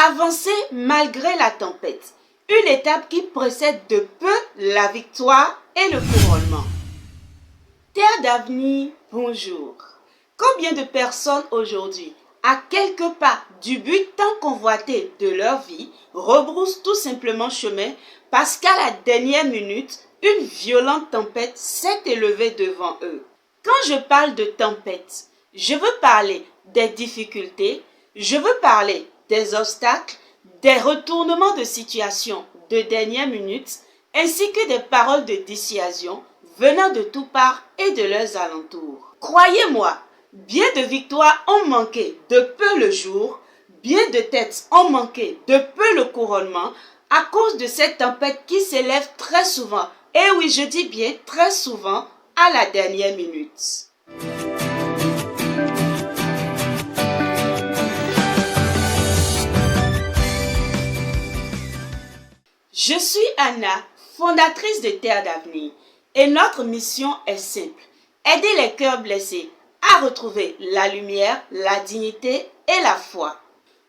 Avancer malgré la tempête. Une étape qui précède de peu la victoire et le couronnement. Terre d'avenir, bonjour. Combien de personnes aujourd'hui, à quelques pas du but tant convoité de leur vie, rebroussent tout simplement chemin parce qu'à la dernière minute, une violente tempête s'est élevée devant eux. Quand je parle de tempête, je veux parler des difficultés, je veux parler des obstacles, des retournements de situation de dernière minute, ainsi que des paroles de dissuasion venant de toutes parts et de leurs alentours. Croyez-moi, bien de victoires ont manqué de peu le jour, bien de têtes ont manqué de peu le couronnement, à cause de cette tempête qui s'élève très souvent, et oui, je dis bien très souvent, à la dernière minute. Je suis Anna, fondatrice de Terre d'avenir, et notre mission est simple, aider les cœurs blessés à retrouver la lumière, la dignité et la foi.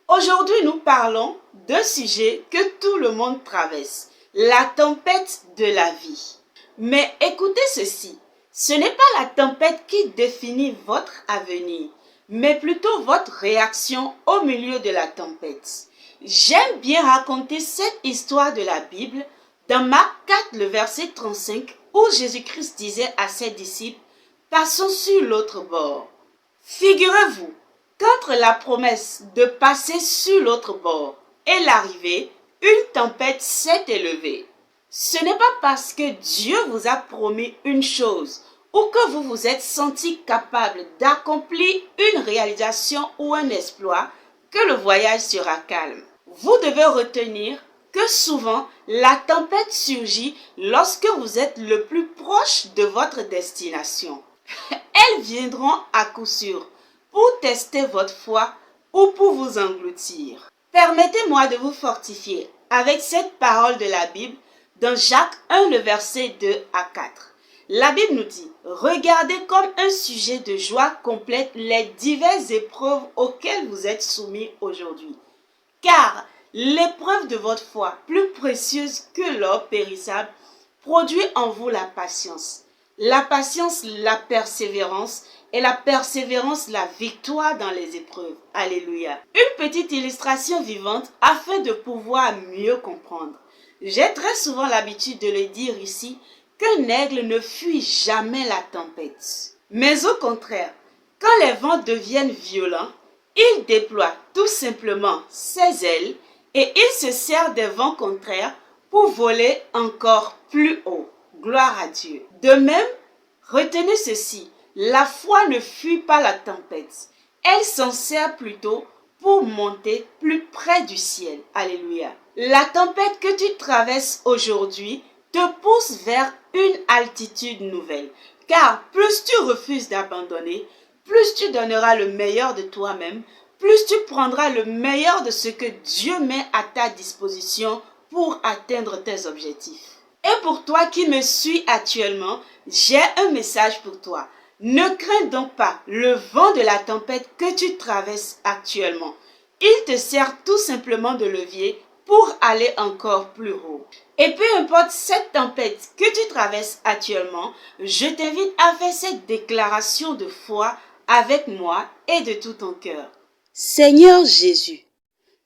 Aujourd'hui, nous parlons d'un sujet que tout le monde traverse, la tempête de la vie. Mais écoutez ceci, ce n'est pas la tempête qui définit votre avenir, mais plutôt votre réaction au milieu de la tempête. J'aime bien raconter cette histoire de la Bible dans Marc 4, le verset 35, où Jésus-Christ disait à ses disciples « Passons sur l'autre bord ». Figurez-vous qu'entre la promesse de passer sur l'autre bord et l'arrivée, une tempête s'est élevée. Ce n'est pas parce que Dieu vous a promis une chose ou que vous vous êtes senti capable d'accomplir une réalisation ou un exploit que le voyage sera calme. Vous devez retenir que souvent, la tempête surgit lorsque vous êtes le plus proche de votre destination. Elles viendront à coup sûr pour tester votre foi ou pour vous engloutir. Permettez-moi de vous fortifier avec cette parole de la Bible dans Jacques 1, le verset 2 à 4. La Bible nous dit « Regardez comme un sujet de joie complète les diverses épreuves auxquelles vous êtes soumis aujourd'hui. Car l'épreuve de votre foi, plus précieuse que l'or périssable, produit en vous la patience. La patience, la persévérance, et la persévérance, la victoire dans les épreuves. Alléluia. Une petite illustration vivante afin de pouvoir mieux comprendre. J'ai très souvent l'habitude de le dire ici, qu'un aigle ne fuit jamais la tempête. Mais au contraire, quand les vents deviennent violents, il déploie tout simplement ses ailes et il se sert des vents contraires pour voler encore plus haut. Gloire à Dieu. De même, retenez ceci, la foi ne fuit pas la tempête. Elle s'en sert plutôt pour monter plus près du ciel. Alléluia. La tempête que tu traverses aujourd'hui te pousse vers une altitude nouvelle. Car plus tu refuses d'abandonner, plus tu donneras le meilleur de toi-même, plus tu prendras le meilleur de ce que Dieu met à ta disposition pour atteindre tes objectifs. Et pour toi qui me suis actuellement, j'ai un message pour toi. Ne crains donc pas le vent de la tempête que tu traverses actuellement. Il te sert tout simplement de levier pour aller encore plus haut. Et peu importe cette tempête que tu traverses actuellement, je t'invite à faire cette déclaration de foi avec moi et de tout ton cœur. Seigneur Jésus,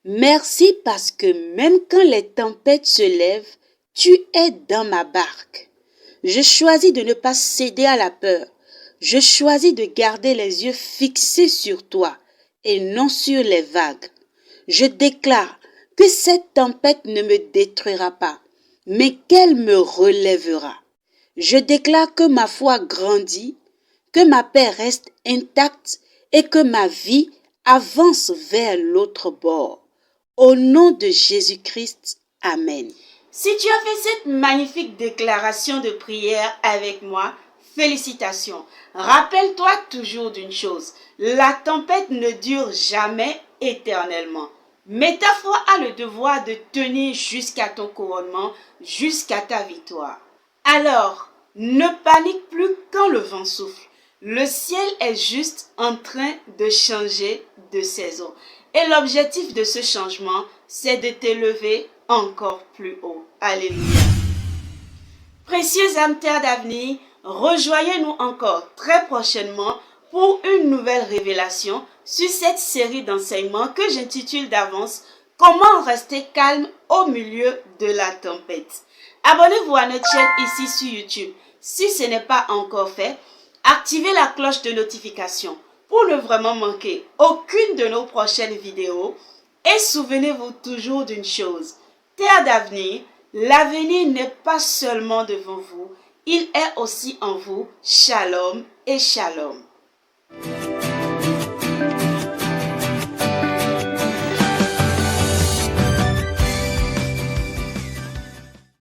merci parce que même quand les tempêtes se lèvent, tu es dans ma barque. Je choisis de ne pas céder à la peur. Je choisis de garder les yeux fixés sur toi et non sur les vagues. Je déclare que cette tempête ne me détruira pas, mais qu'elle me relèvera. Je déclare que ma foi grandit, que ma paix reste intacte et que ma vie avance vers l'autre bord. Au nom de Jésus-Christ, Amen. Si tu as fait cette magnifique déclaration de prière avec moi, félicitations. Rappelle-toi toujours d'une chose, la tempête ne dure jamais éternellement. Mais ta foi a le devoir de tenir jusqu'à ton couronnement, jusqu'à ta victoire. Alors, ne panique plus quand le vent souffle. Le ciel est juste en train de changer de saison. Et l'objectif de ce changement, c'est de t'élever encore plus haut. Alléluia. Précieuses âmes terre d'avenir, rejoignez-nous encore très prochainement pour une nouvelle révélation sur cette série d'enseignements que j'intitule d'avance « Comment rester calme au milieu de la tempête ». Abonnez-vous à notre chaîne ici sur YouTube. Si ce n'est pas encore fait, activez la cloche de notification pour ne vraiment manquer aucune de nos prochaines vidéos. Et souvenez-vous toujours d'une chose, terre d'avenir, l'avenir n'est pas seulement devant vous, il est aussi en vous. Shalom et shalom.